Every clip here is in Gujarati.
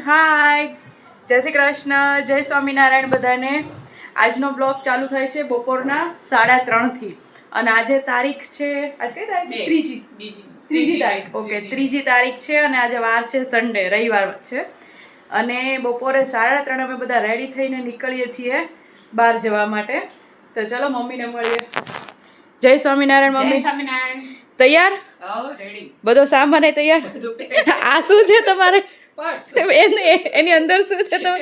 હાય, જય શ્રી કૃષ્ણ, જય સ્વામિનારાયણ બધાને. આજનો બ્લોગ ચાલુ થાય છે બપોરના 3:30 અને આજે તારીખ છે, આજ કઈ તારીખ? ત્રીજી તારીખ. ઓકે, 3જી તારીખ છે અને આજે વાર છે સન્ડે, રવિવાર છે. અને બપોરે 3:30 અમે બધા રેડી થઈને નીકળીએ છીએ બહાર જવા માટે. તો ચલો મમ્મીને મળીએ. જય સ્વામિનારાયણ મમ્મી. જય સ્વામિનારાયણ. તૈયાર? રેડી. બધો સામાન તૈયાર? આ શું છે તમારે? એની અંદર શું છે તમે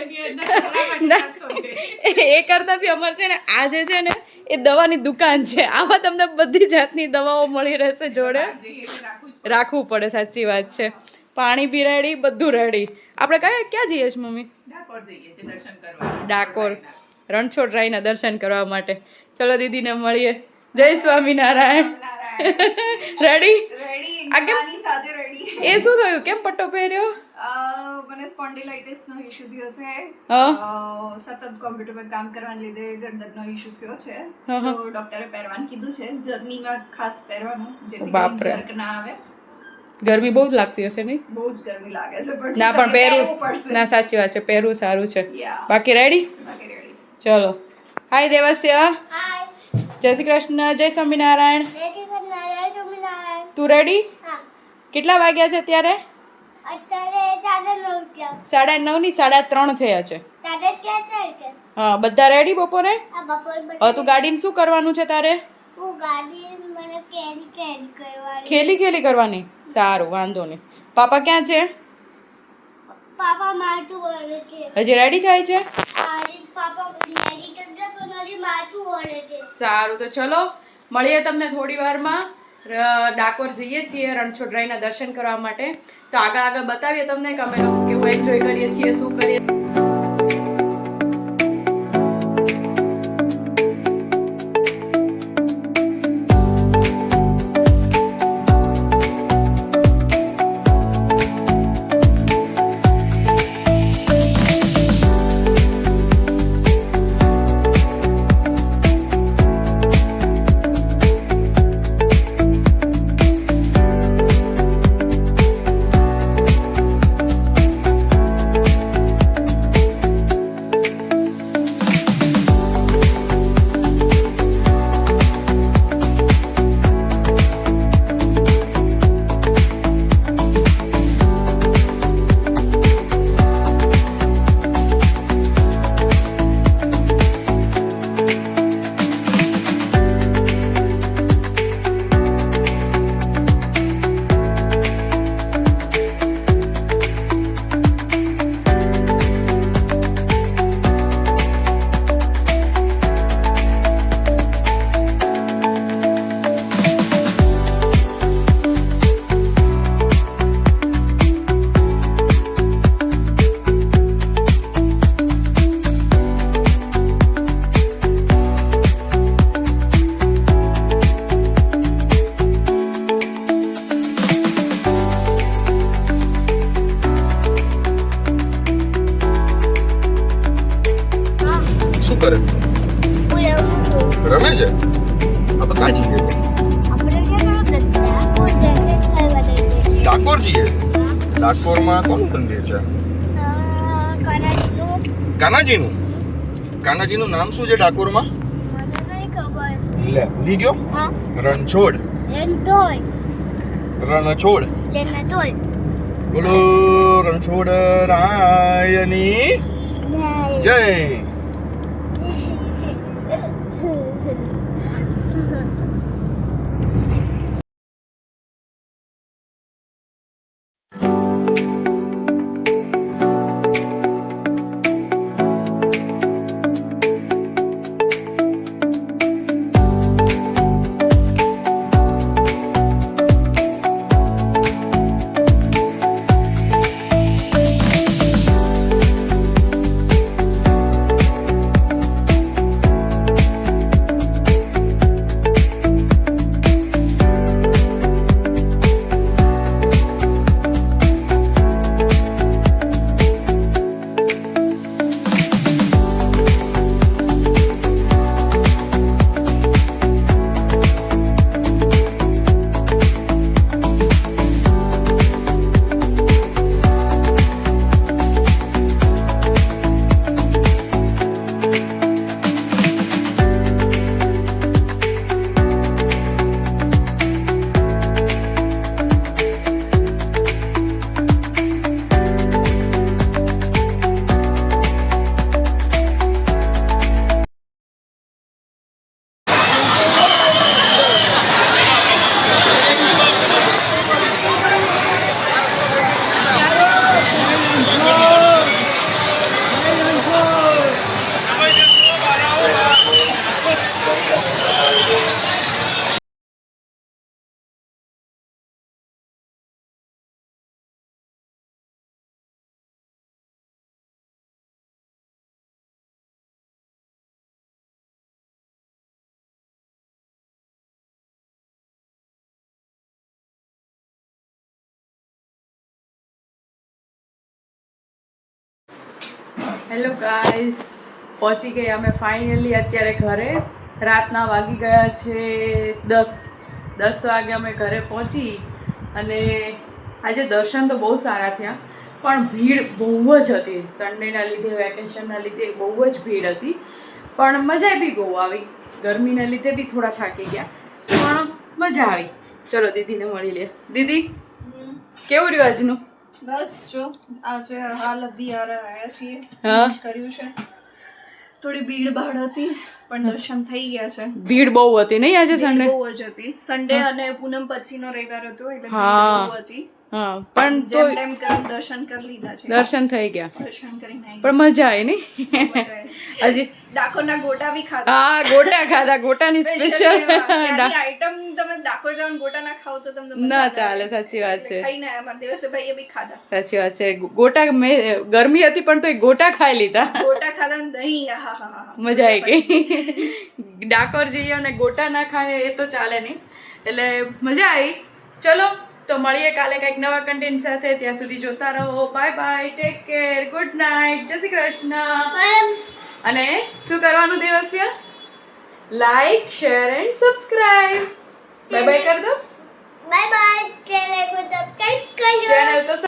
એ કરતા બી અમારે છે ને આજે છે ને એ દવાની દુકાન છે, આમાં તમને બધી જાતની દવાઓ મળી રહેશે, જોડે રાખવું પડે. સાચી વાત છે. પાણી બી રેડી, બધું રેડી. આપણે ક્યાં જઈએ છીએ મમ્મી? ડાકોર રણછોડરાયના દર્શન કરવા માટે. ચલો દીદીને મળીએ. જય સ્વામિનારાયણ. રેડી? એ શું થયું? કેમ પટ્ટો પહેર્યો? મને સ્પોન્ડિલાઇટિસ નો ઇશ્યુ થયો છે. સતત કોમ્પ્યુટર પર કામ કરવાને લીધે ગરદનનો ઇશ્યુ થયો છે. તો ડોક્ટરે પહેરવાનું કીધું છે. જર્નીમાં ખાસ પહેરવાનું, જેથી કરીને જર્ક ના આવે. ગરમી બહુ જ લાગતી હશે નહીં? બહુ જ ગરમી લાગે છે, પણ ના પણ પહેરવું ના, સાચી વાત છે, પહેરવું સારું છે. બાકી રેડી? ચલો. હાય દેવસ્ય. જય શ્રી કૃષ્ણ, જય સ્વામિનારાયણ. તું રેડી? કેટલા વાગ્યા છે અત્યારે? 9:30 ની 3:30 થયા છે. હા, બધા રેડી બપોરે? હવે તું ગાડીમાં શું કરવાનું છે તારે? ખેલી કરવાની. સારું, વાંધો નહીં. પાપા ક્યાં છે? હજી રેડી થાય છે? સારું, તો ચલો મળીએ તમને થોડી વારમાં. ડાકોર જઈએ છીએ રણછોડરાયના દર્શન કરવા માટે. તો આગળ બતાવીએ તમને કે અમે લોકો કેવું એન્જોય કરીએ છીએ, શું કરીએ. રમે છે. આપણે ક્યાં જઈએ? ડાકોર જઈએ. ડાકોરમાં કોનું મંદિર છે? કાનાજીનું. કાનાજીનું નામ શું છે ડાકોરમાં? લે, ભૂલી ગયો? રણછોડ. રણછોડ. બોલો રણછોડ રાયની જય. હેલો ગાઈસ, પહોંચી ગયા અમે ફાઇનલી અત્યારે ઘરે. રાતના વાગી ગયા છે 10 વાગે અમે ઘરે પહોંચી. અને આજે દર્શન તો બહુ સારા થયા, પણ ભીડ બહુ જ હતી. સન્ડેના લીધે, વેકેશનના લીધે બહુ જ ભીડ હતી, પણ મજા બી બહુ આવી. ગરમીના લીધે બી થોડા થાકી ગયા, પણ મજા આવી. ચલો દીદીને મળી લે. દીદી કેવું રહ્યું આજનું? બસ જો આજે હાલ અભિયાર આવ્યા છીએ, હા. ચેન્જ કર્યું છે. થોડી ભીડ ભાડ હતી પણ દર્શન થઈ ગયા છે. ભીડ બહુ હતી નહીં આજે સન્ડે? બહુ જ હતી. સન્ડે અને પૂનમ પછીનો રવિવાર હતો એટલે હા. ભીડ બહુ હતી. હા, પણ તો જેમ તેમ કરીને દર્શન કરી લીધા છે. દર્શન થઈ ગયા, દર્શન કરીને આવી પણ મજા આવી નહીં? મજા આવી. હજી ડાકોરના ગોટા બી ખાધા. હા, ગોટા ખાધા. ગોટાની સ્પેશિયલ આઈટમ તમે ડાકોર જાઓ ને ગોટા ના ખાવ તો તમને મજા ના આવે. ચાલે. સાચી વાત છે, ખાઈને આયા મારા દેવસભાઈએ બી ખાધા. સાચી વાત છે. ગોટા ગરમી હતી પણ તો ગોટા ખાઈ લીધા. ગોટા ખાધા ને દહીં, આહાહાહા. મજા આવી ગઈ. ડાકોર જઈએ અને ગોટા ના ખાય એ તો ચાલે નહીં, એટલે મજા આવી. ચલો તો મળીએ કાલે કંઈક નવા કન્ટેન્ટ સાથે. ત્યાં સુધી જોતા રહો. Bye bye, take care, good night, જય શ્રી કૃષ્ણ. અને શું કરવાનું દેવસ્ય? Like, share and subscribe. Bye bye કર દો. Bye bye. ચેનલ को સબસ્ક્રાઇબ કરજો. ચેનલ તો